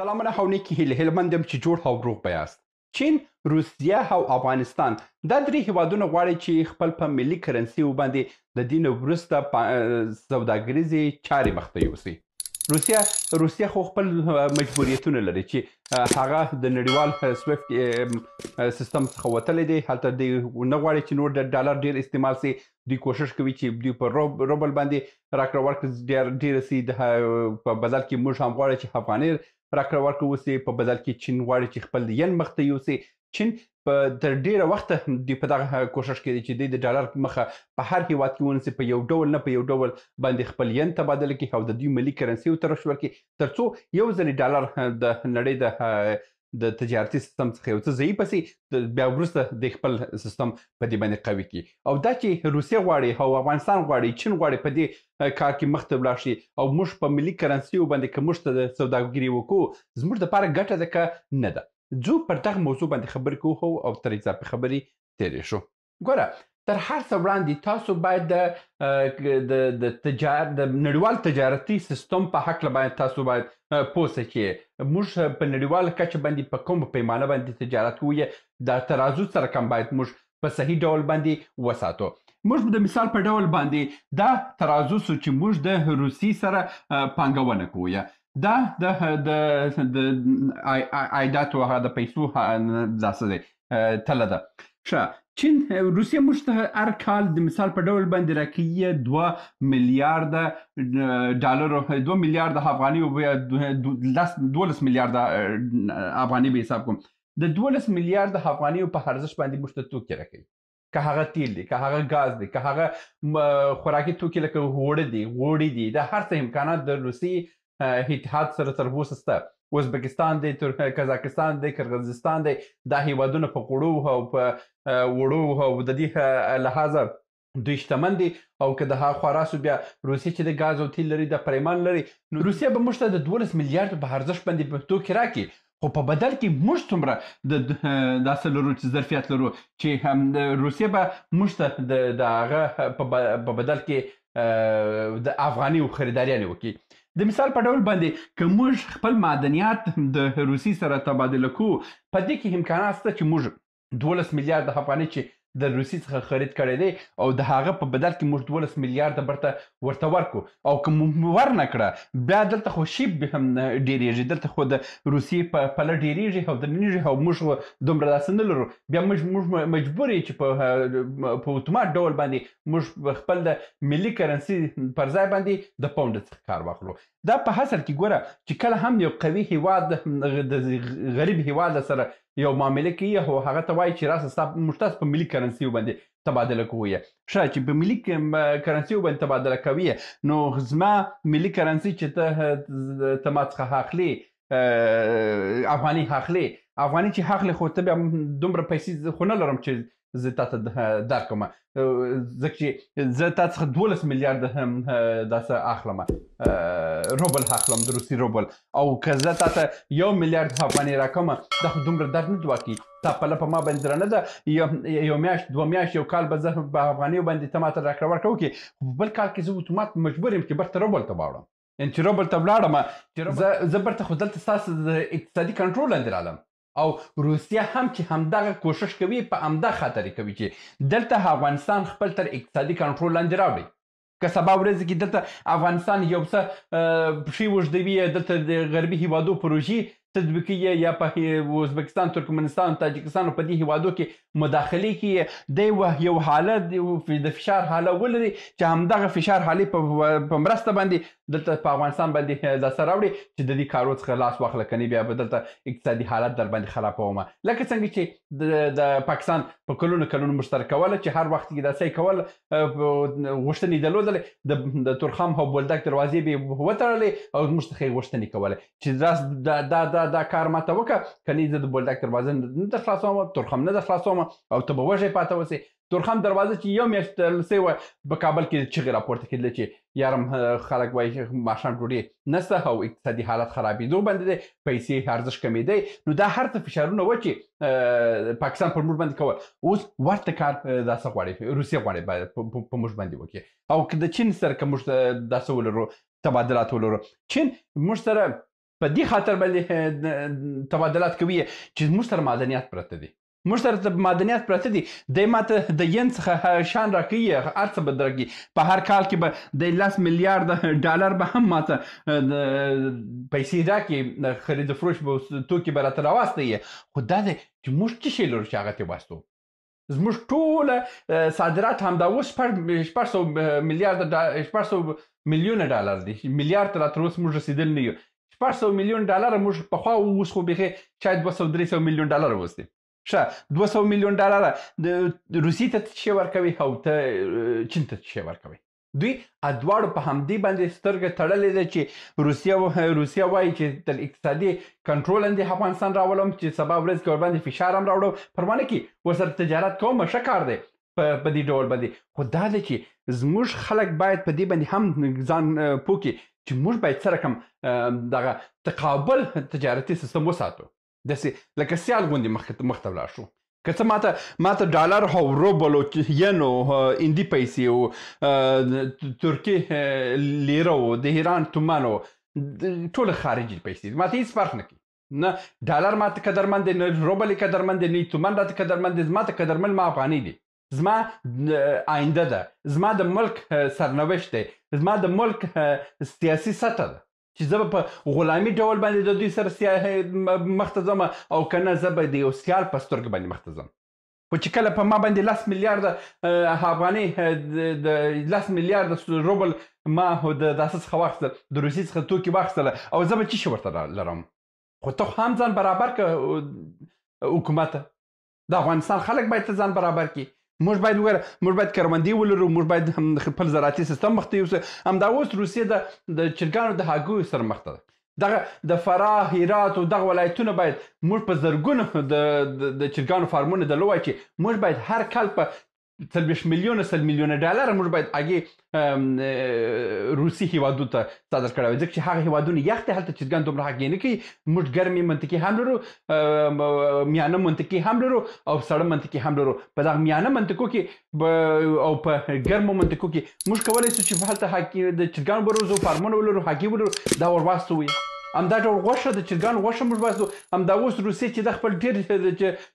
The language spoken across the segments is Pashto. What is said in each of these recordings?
سلامونه او نیکی هیله هیلمند یم چې جوړ او روغ به یاست. چین، روسیه او افغانستان دا درې هیوادونه غواړي چې خپل په ملي کرنسي وباندې د دې نه وروسته سوداګریزې چارې مخ ته یوسي. روسیه خو خپل مجبوریتونه لري چې هغه د نړیوال سویفټ سیستم څخه وتلی دی. هلته دوی نه غواړي چې نور د ډالر ډېر استعمال سي. دوی کوشش کوي چې دوی په روبل باندې راکړه ورکړه ډېره سي. په بدل کې موږ هم غواړو چې افغانۍ راکړه ورکړه وسي. په بدل کې چین غواړي چې خپل ین مخ ته یوسي. چین تر ډېره وخته دوی په دغه کوشش کې دي چې دوی د ډالر مخه په هر هیواد کې ونیسي، په یو ډول نه په یو ډول باندې خپل ین تبادله کړي او د دوی ملي کرنسي ورته رشد ورکړي، تر څو یو ځلې ډالر د نړۍ د تجارتي سیستم څخه یو څه ضعیف سي، بیا وروسته د خپل سیستم په دې باندې قوي کړي. او دا چې روسیه غواړي او افغانستان غواړي، چین غواړي په دې کار کې مخ ته ولاړ شي او موږ په ملي کرنسیو باندې که موږ ته د سوداګري وکړو، زموږ دپاره ګټه ده که نه ده. ځو پر دغه موضوع باندې خبرې کوو او تر اضافي خبرې تېرې شو. ګوره، تر هر څه وړاندې تاسو باید د نړیوال تجارتي سیستم په هکله باید تاسو باید پوه سئ چې موږ په نړیواله کچه باندې په کومه پیمانه باندې تجارت کوو، د ترازو سره کم باید موږ په صحیح ډول باندې وساتو. موږ د مثال په ډول باندې دا ترازو سو چې موږ د روسي سره پانګونه کوو، دا د عایداتو هغه د پیسو داسې دی تله ده. ښه، چین روسیه موږ ته هر کال د مثال په ډول باندې راکوي 2 میلیارده ډالر، 2 میلیارده افغاني او 12 میلیارده افغاني به حساب کوم. د 12 میلیارده افغانیو په ارزښت باندې موږ ته توکي راکوي، که هغه تیل دی، که هغه ګاز دی، که هغه خوراکي توکي لکه غوړي دي، د هر څه امکانات د روسي اتحاد سره تر اوسه شته. ازبکستان دی، قزاقستان دی، کرغزستان دی، دا هیوادونه په غوړو او په وړو او د دې لحاظه دوی شتمن دي. او که د هغه خوا راسو بیا روسیه چې د ګاز او تیل لري، د پریمان لري، نو روسیه به موږ ته د 12 میلیارډ په ارزښت باندې توکي راکړي، خو په بدل کې موږ څومره داسې لرو چې ظرفیت لرو چې روسیه به موږ ته د هغه په بدل کې د افغاني خریداریانې وکړي. د مثال په ډول باندې که موږ خپل معدنیات د روسي سره تبادله کوو، په دې کې امکانات شته چې موږ 12 میلیارد افغانۍ چې د روسي څخه خرید کړی دی او د هغه په بدل کې موږ 12 میلیارد ورته ورکو، او که موږ ورنه کړه بیا دلته خو شی هم ډیریږي، دلته خو د روسي پله ډیریږي او درنیږي او موږ دومره داسې نه لرو. بیا موږ مجبور یو چې په اتومات ډول باندې موږ خپل د ملي کرنسي پر ځای باندې د پاونډ څخه کار واخلو. دا په حاصل کې ګوره چې کله هم یو قوي هیواد د غریب هیواد سره یو معامله کوي او هغه ته وایي چې راسه موږ تاسو په ملي کرنسي باندې تبادله کوو، ښه چې په ملي کرنسي باندې تبادله کوي، نو زما ملي کرنسي چې ته ما څخه اخلي افغاني اخلي، افغاني چې اخلي، خو ته بیا دومره پیسې خو نه لرم چې زه تاته درکړم، ځکه چې زه تا څخه 12 میلیارد داسې اخلم، روبل اخلم، د روسي روبل، او که زه تاته 1 میلیارد افغانۍ راکړم، دا خو دومره درد نه واقعي، ستا پله په ما باندې درنه ده. یو میاشت، 2 میاشت، یو کال به زه په افغانیو باندې ته ماته راکړه ورکړه وکړې، خو په بل کال کې زه اتومات مجبور یم چې برته روبل ته واوړم. چې روبل ته ولاړم، زه برته خو دلته ستاسو د اقتصادي کنټرول لاندې رالم. او روسیه هم چې همدغه کوشش کوي، په همدا خاطر کوي چې دلته افغانستان خپل تر اقتصادي کنټرول لاندې راوړي. که سبا ورځې کې دلته افغانستان یو څه پښې اوږدوي، دلته د غربي هیوادو پروژې تطبیقي یا په ازبکستان، ترکمنستان، تاجکستان په دې هیوادو کې مداخلې کوي، دی یو حالت د فشار حاله ولري چې همدغه فشار حالې په مرسته باندې دلته په افغانستان باندې داسې راوړي چې د دې کارو څخه لاس واخله، کنې بیا به دلته اقتصادي حالت در باندې خرابوم. لکه څنګه چې د پاکستان په کلونو موږ سره کوله چې هر وخت کې داسې کول، غوښتنې درلودلې، د تورخم او بولدک دروازې به وتړلې او موږ څخه یې غوښتنې کولې چې دا کار ماته وکړه، کنې زه د بولدک دروازه نه در خلاصوم، تورخم نه در خلاصوم او ته به وږی پاته اوسې. تورخم دروازه چې یو میاشت لسې وه، په کابل کې چغې راپورته کېدلې چې یارم خلک وایي ماښام ډوډۍ نشته او اقتصادي حالت خرابېدو باندې دی، پیسې ارزښت کمېدی. نو دا هر څه فشارونه وه چې پاکستان پر موږ باندې کول. اوس ورته کار داسې غواړي، روسیه غواړي باید په موږ باندې وکړي. او که د چین سره که موږ داسې ولرو، تبادلات ولرو، چین موږ سره په دې خاطر باندې تبادلات کوي چې موږ سره معدنیات پرته دي، موږ سره معدنیات پرته دي. دی ماته د ین څخه شان راکوي، هر څه به درکړي. په هر کال کې به د 10 میلیارډ ډالر به هم ماته پیسې راکړي، خرید فروش به توکي به راته راواستوي. خو دا دی چې موږ څه شی لرو چې هغه ته واستو. زموږ ټوله صادرات همدا اوس 600 میلیونه ډالر دي. میلیارډ ته تر اوسه موږ رسېدلي نه یو. 600 میلیون ډالر موږ پخوا اوس خو بیخي شاید 200-300 میلیون ډالر اوس دي. ښه 200 میلیون ډالر د روسیې ته څه شی ورکوي او ته چین ته څه شی ورکوي؟ دوی دواړو په همدې باندې سترګه تړلې ده چې روسیه وایي چې تر اقتصادي کنټرول لاندې افغانستان راولم، چې سبا ورځ کې ورباندې فشار هم راوړم، پروا نه کوي، ورسره تجارت کوم، ښه کار دی په دې ډول باندې. خو دا دی چې زموږ خلک باید په دې باندې هم ځان پوه کړي چې موږ باید څه رقم دغه تقابل تجارتي سیستم وساتو، داسې لکه سیال غوندې مخ ته ولاړ شو. که څه ماته ډالر او روبل او ین او هندي پیسې او ترکي لیره او د ایران تومان او ټول خارجي پیسې ماته هیڅ فرق نه کوي. نه ډالر ماته قدرمند دی، نه روبل قدرمند دی، نه تومان راته قدرمند دی. زما ته قدرمند ما افغاني دي، زما آینده ده، زما د ملک سرنوشت دی، زما د ملک سیاسي سطح ده چې زه به په غلامي ډول باندې د دوی سره مخ ته ځم، او که نه زه به د یو سیال په سترګو باندې مخ ته ځم. خو چې کله په ما باندې 10 میلیارډ افغاني د 10 میلیارډ روبل ما د داسې څخه واخیستل، د روسیې څخه توکي واخیستله، او زه به څه شی ورته لرم؟ خو ته هم ځان برابر که حکومت، د افغانستان خلک باید ته ځان برابر کړي. موږ باید وګوره، موږ باید کروندې ولرو، موږ باید خپل زراعتي سیستم مخ ته یوسو. همدا اوس روسیې د چرګانو د هګیو سره مخ ته ده. دغه د فراه، هرات او دغه ولایتونه باید موږ په زرګونو د چرګانو فارمونه درلودای چې موږ باید هر کال په 40 میلیونه 100 میلیونه ډالر موږ باید هغې روسي هیوادو ته صادر کړی وای، ځکه چې هغه هیوادونه یخ دي، هلته چرګان دومره هګۍ نه کوي. موږ ګرمې منطقې هم لرو، میانه منطقې هم لرو، او سړه منطقې هم لرو. په دغه میانه منطقو کې او په ګرمو منطقو کې موږ کولی شو چې هلته د چرګانو به روزو، فارمونه ولرو، هګۍ ولرو، دا ور واستوو. همدا ډول غوښه، د چرګانو غوښه موږ واستو. همدا اوس روسیې چې د خپل ډېر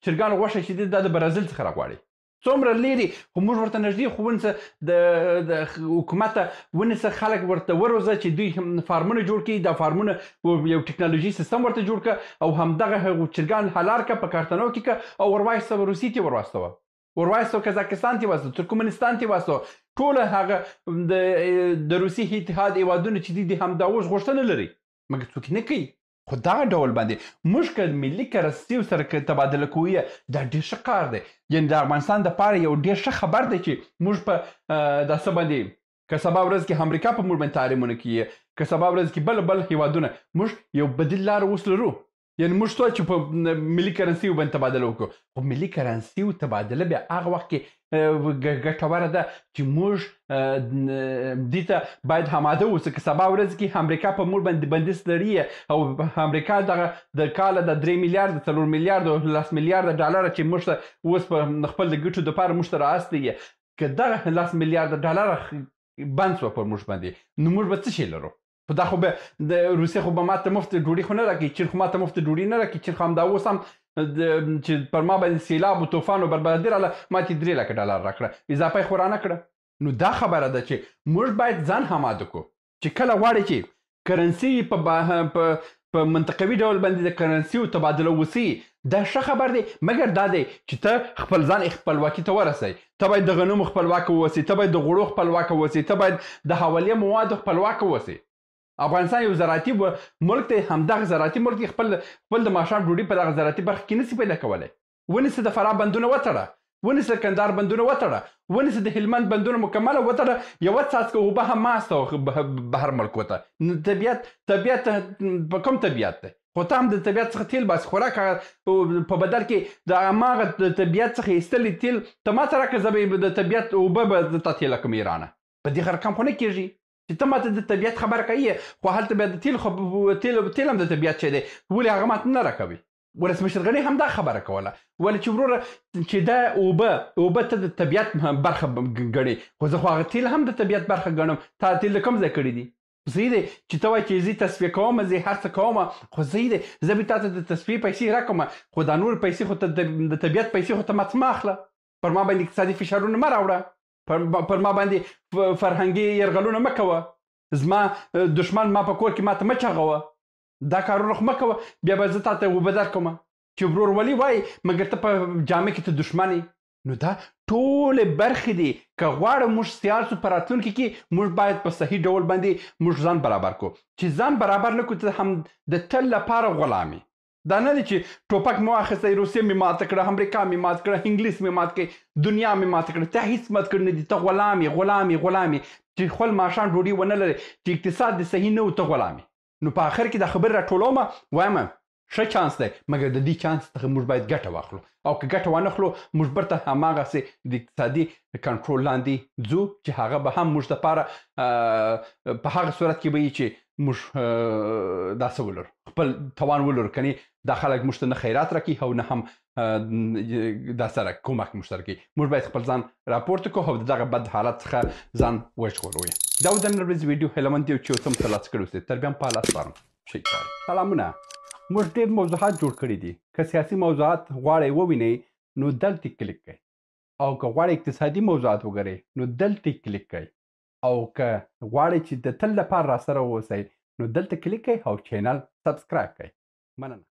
چرګانو غوښه چې دی دا د برازیل څخه راغواړي، څومره لري، خو موږ ورته نږدې. خو ونیسه د حکومت ونیسه خلک ورته وروزه چې دوی فارمونه جوړ کړي، دا فارمونه یو ټکنالوژي سیستم ورته جوړ کړه، او همدغه چرګان حلال کړه، په کارتنو کې کړه، او ورواستوه روسیې ته ورواستوه، ورواستوه کازاکستان ته واستوه، ترکمنستان ته واستوه. ټوله هغه د روسي اتحاد هیوادونه چې دي همدا اوس غوښتنه لري، مګر څوک نه کوي. خو دغه ډول باندې موږ که ملي کرنسي سره تبادله کوو، دا ډېر ښه کار دی. یعنې د افغانستان دپاره یو ډېر ښه خبر دی چې موږ په داسې باندې که سبا ورځ کې امریکا په موږ باندې تعلیمونه کوي، که سبا ورځ کې بل هیوادونه، موږ یو بدیل لاره اوس لرو. یعنې موږ څه چې په ملي کرنسي باندې تبادله وکړو. خو ملي کرنسي تبادله بیا هغه وخت کې ګټوره ده چې موږ دې ته باید هماده اوسو. که سبا ورځ کې امریکا په موږ باندې بندیز لري، او امریکا دغه د کاله د 3 میلیارډ 4 میلیارډ 10 میلیارډ ډالر چې موږ ته اوس په خپل د ګټو دپاره موږ ته رااستوي، که دغه 10 میلیارډ ډالر بند شوه پر موږ باندې، نو موږ به څه شی لرو؟ په دا خو به د روسیې خو به ماته مفت ډوډۍ خو نه راکوي، چین خو ماته مفت ډوډۍ نه راکوي. چین خو همدا اوس هم چې پر ما باندې سیلاب و طوفان و بربادي راغله، ماته 3 لکه ډالر راکړه، اضافه یې خو رانه کړه. نو دا خبره ده چې موږ باید ځان هماده کړو چې کله غواړې چې کرنسي په منطقوي ډول باندې د کرنسي تبادله وسي، دا ښه خبر دی. مګر دا دی چې ته خپل ځان خپلواکي ته ورسوي. ته باید د غنمو خپلواکه اوسې، ته باید د غوړو خپلواکه اوسې، ته باید د حوالې موادو خپلواکه اوسې. افغانستان یو زراعتي ملک دی، همدغه زراعتي ملک خپل د ماښام ډوډۍ په دغه زراعتي برخه کې نشي پیدا کولی. ونیسه د فراه بندونه وتړه، ونیسه کندهار بندونه وتړه، ونیسه د هلمند بندونه مکمله وتړه، یوه څاڅکه اوبه هم مه استوه بهر ملک وته. طبیعت په کوم طبیعت دی؟ خو ته هم د طبیعت څخه تیل باسي، خوراک په بدل کې د هماغه د طبیعت څخه ایستلي تیل ته ما ته راکړه، زه به د طبیعت اوبه به درته تیله کړم ایرانه. په دې رقم خو نه کېږي چې ته ماته د طبیعت خبره کوي، خو هلته بیا د تیل هم د طبیعت شی دی، ولې هغه ماته نه راکوي؟ ولسمشر غني هم دا خبره کوله، ولې چې وروره چې دا اوبه ته د طبیعت برخه ګڼې، خو زه خو هغه تیل هم د طبیعت برخه ګڼم. تا تیل د کوم ځای کړي دي؟ صحیح دی چې ته وایې چې زه تصفیه کوم زه هر څه کوم خو صحیح دی زه به تا ته د تصفیې پیسې راکوم خو دا نور پیسې خو ته د طبیعت پیسې خو ته ما څه مه اخله پر ما باندې اقتصادي فشارونه مه راوړه پر ما باندې فرهنګي یرغلونه مه کوه زما دشمن ما په کور کې ما ته مه چغوه دا کارونه خو مه کوه بیا به زه تا ته اوبه درکوم چې ورورولي وایي مګر ته په جامع کې ته دشمن نو دا ټولې برخې دي که غواړو موږ سیال سو په راتلونکي کې موږ باید په صحیح ډول باندې موږ ځان برابر کړو چې ځان برابر نه کړو ته هم د تل لپاره غلامي دا نه دی چې ټوپک مو واخیستی روسیه مې ماته کړه امریکا مې مات کړه انګلیس مې مات کړې دنیا مې ماته کړه ته هېڅ مات کړی نه دي ته غلامي چې خپل ماښام ډوډۍ ونه لرې چې اقتصاد دې صحیح نه و ته غلامي نو په آخر کې دا خبرې راټولومه وایم ښه چانس دی مګر د دې چانس څخه موږ باید ګټه واخلو او که ګټه وانه خلو موږ بیرته هماغسې د اقتصادي کنټرول لاندې ځو چې هغه به هم موږ دپاره په هغه صورت کې به وي چې موږ دا څه ولرو خپل توان ولرو کنې دا خلک موږ ته نه خیرات راکوي او نه هم دا سره کومک موږ سره کوي موږ باید خپل ځان راپورته کړو او د دغه بد حالت څخه ځان وژغورو دا و د نن ورځې ویډیو هیله مند یم چې یو څه مو ترلاسه کړي اوسئ تر بیا هم په الله سپارم سلامونه موږ ډېر موضوعات جوړ کړي دي که سیاسي موضوعات غواړئ ووینئ نو دلته کلیک کړئ او که غواړئ اقتصادي موضوعات وګورئ نو دلته کلیک کړئ او که غواړئ چې د تل لپاره راسره واوسئ نو دلته کلیک کړئ او چینل سبسکرایب کړئ مننه